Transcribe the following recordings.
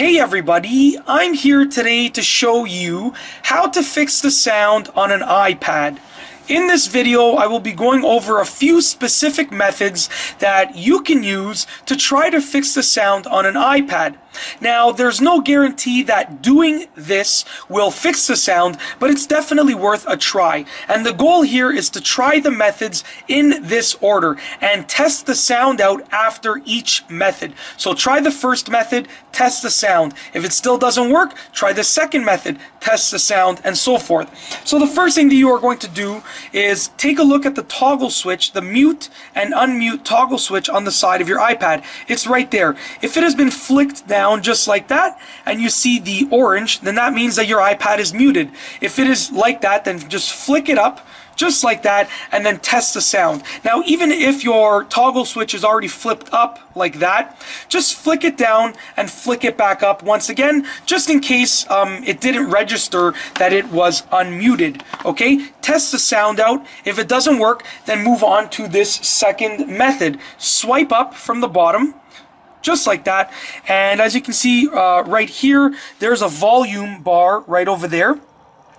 Hey everybody, I'm here today to show you how to fix the sound on an iPad. In this video, I will be going over a few specific methods that you can use to try to fix the sound on an iPad. Now, there's no guarantee that doing this will fix the sound, but it's definitely worth a try. And the goal here is to try the methods in this order and test the sound out after each method. So try the first method, test the sound. If it still doesn't work, try the second method, test the sound, and so forth. So the first thing that you are going to do is take a look at the toggle switch, the mute and unmute toggle switch on the side of your iPad. It's right there. If it has been flicked down just like that and you see the orange, then that means that your iPad is muted. If it is like that, then just flick it up just like that and then test the sound. Now, even if your toggle switch is already flipped up like that, just flick it down and flick it back up once again, just in case it didn't register that it was unmuted. Okay, test the sound out. If it doesn't work, then move on to this second method. Swipe up from the bottom just like that, and as you can see right here, there's a volume bar right over there.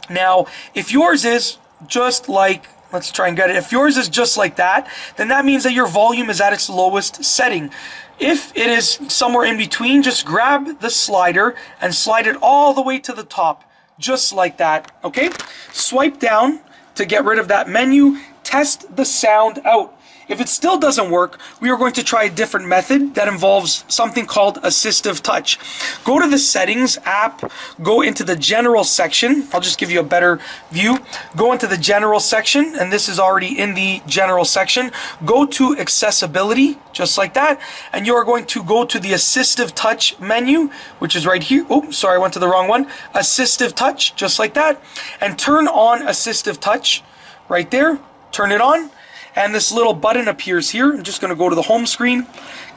Now, if yours is just like, let's try and get it, if yours is just like that, then that means that your volume is at its lowest setting. If it is somewhere in between, just grab the slider and slide it all the way to the top, just like that. Okay, swipe down to get rid of that menu. Test the sound out. If it still doesn't work, we are going to try a different method that involves something called assistive touch. Go to the settings app, go into the general section. I'll just give you a better view. Go into the general section, and this is already in the general section. Go to accessibility, just like that, and you are going to go to the assistive touch menu, which is right here. Oh, sorry, I went to the wrong one. Assistive touch, just like that, and turn on assistive touch right there. Turn it on. And this little button appears here. I'm just going to go to the home screen.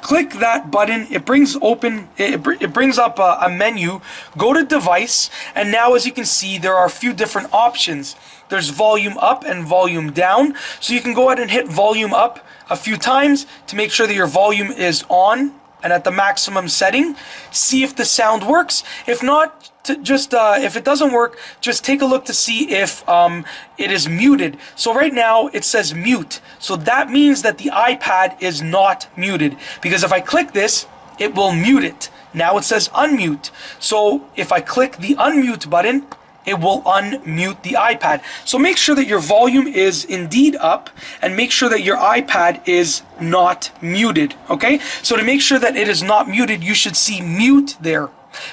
Click that button. It brings up a menu. Go to device, and now as you can see, there are a few different options. There's volume up and volume down. So you can go ahead and hit volume up a few times to make sure that your volume is on and at the maximum setting. See if the sound works. If not, if it doesn't work, just take a look to see if it is muted. So right now it says mute. So that means that the iPad is not muted, because if I click this, it will mute it. Now it says unmute. So if I click the unmute button, it will unmute the iPad. So make sure that your volume is indeed up, and make sure that your iPad is not muted. Okay, so to make sure that it is not muted, you should see mute there,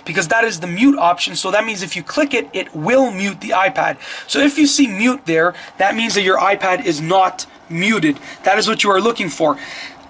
because that is the mute option. So that means if you click it, it will mute the iPad. So if you see mute there, that means that your iPad is not muted. That is what you are looking for.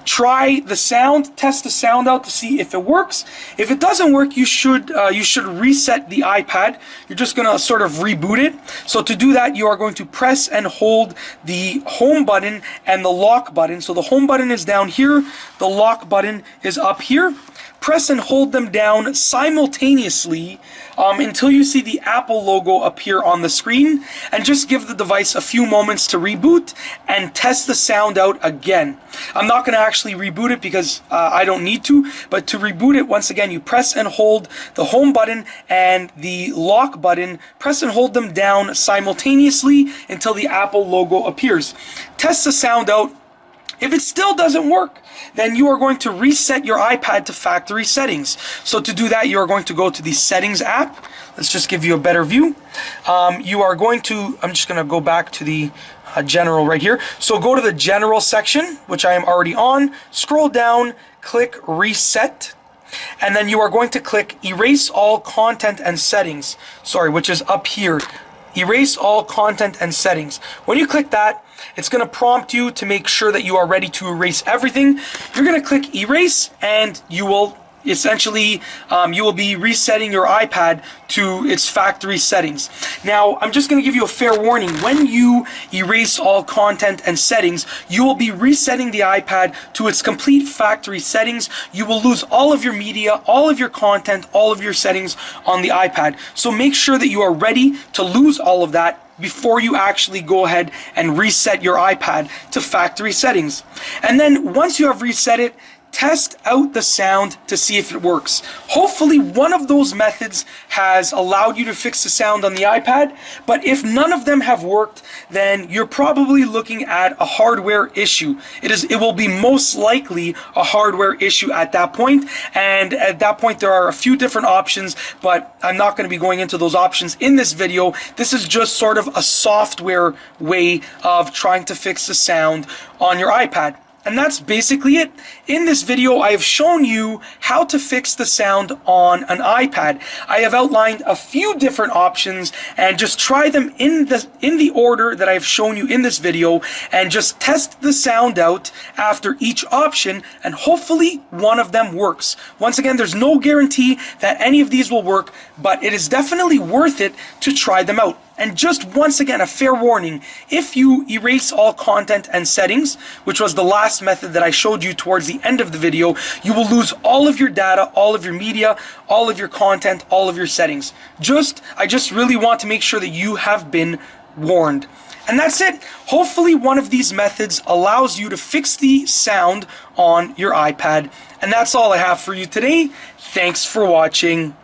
Try the sound, test the sound out to see if it works. If it doesn't work, you should reset the iPad. You're just gonna sort of reboot it. So to do that, you are going to press and hold the home button and the lock button. So the home button is down here, the lock button is up here. Press and hold them down simultaneously until you see the Apple logo appear on the screen, and just give the device a few moments to reboot and test the sound out again. I'm not going to actually reboot it because I don't need to, but to reboot it, once again, you press and hold the home button and the lock button, press and hold them down simultaneously until the Apple logo appears. Test the sound out. If it still doesn't work, then you are going to reset your iPad to factory settings. So to do that, you are going to go to the settings app. Let's just give you a better view. You are going to, I'm just going to go back to the general right here. So go to the general section, which I am already on. Scroll down, click reset. And then you are going to click erase all content and settings. Sorry, which is up here. Erase all content and settings. When you click that, it's going to prompt you to make sure that you are ready to erase everything. You're going to click erase, and you will essentially you will be resetting your iPad to its factory settings. Now, I'm just going to give you a fair warning. When you erase all content and settings, you will be resetting the iPad to its complete factory settings. You will lose all of your media, all of your content, all of your settings on the iPad. So make sure that you are ready to lose all of that before you actually go ahead and reset your iPad to factory settings. And then once you have reset it, test out the sound to see if it works. Hopefully one of those methods has allowed you to fix the sound on the iPad, but if none of them have worked, then you're probably looking at a hardware issue. It will be most likely a hardware issue at that point, and at that point there are a few different options, but I'm not going to be going into those options in this video. This is just sort of a software way of trying to fix the sound on your iPad. And that's basically it. In this video, I have shown you how to fix the sound on an iPad. I have outlined a few different options, and just try them in the order that I've shown you in this video, and just test the sound out after each option, and hopefully one of them works. Once again, there's no guarantee that any of these will work, but it is definitely worth it to try them out. And just once again, a fair warning, if you erase all content and settings, which was the last method that I showed you towards the end of the video, you will lose all of your data, all of your media, all of your content, all of your settings. I just really want to make sure that you have been warned. And that's it. Hopefully one of these methods allows you to fix the sound on your iPad. And that's all I have for you today. Thanks for watching.